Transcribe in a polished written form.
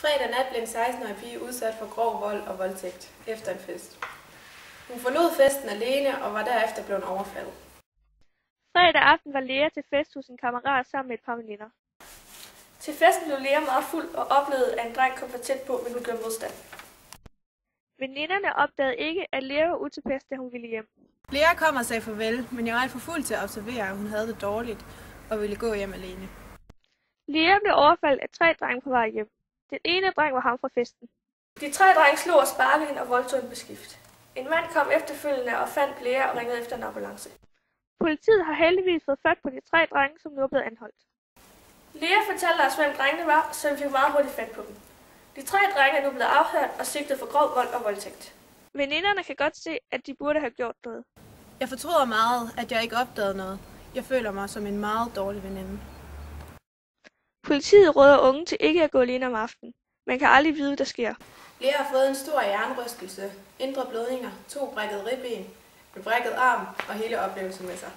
Fredag nat blev en 16-årig pige udsat for grov vold og voldtægt efter en fest. Hun forlod festen alene og var derefter blevet overfaldet. Fredag aften var Lea til fest hos en kammerat sammen med et par veninder. Til festen blev Lea meget fuld og oplevede, at en dreng kom for tæt på, men hun gjorde modstand. Veninderne opdagede ikke, at Lea var utilpas, da hun ville hjem. Lea kom og sagde farvel, men jeg var alt for fuld til at observere, at hun havde det dårligt og ville gå hjem alene. Lea blev overfaldet af 3 drenge på vej hjem. Den ene dreng var ham fra festen. De 3 drenge slog og sparkede hende og voldtog hende på skift. En mand kom efterfølgende og fandt Lea og ringede efter en ambulance. Politiet har heldigvis fået fat på de 3 drenge, som nu er blevet anholdt. Lea fortalte os, hvem drengene var, så vi fik meget hurtigt fat på dem. De 3 drenge er nu blevet afhørt og sigtet for grov vold og voldtægt. Veninderne kan godt se, at de burde have gjort noget. Jeg fortryder meget, at jeg ikke opdagede noget. Jeg føler mig som en meget dårlig veninde. Politiet råder unge til ikke at gå alene om aftenen. Man kan aldrig vide, hvad der sker. Lea har fået en stor hjernerystelse, indre blødninger, 2 brækkede ribben, en brækket arm og hele oplevelsen med sig.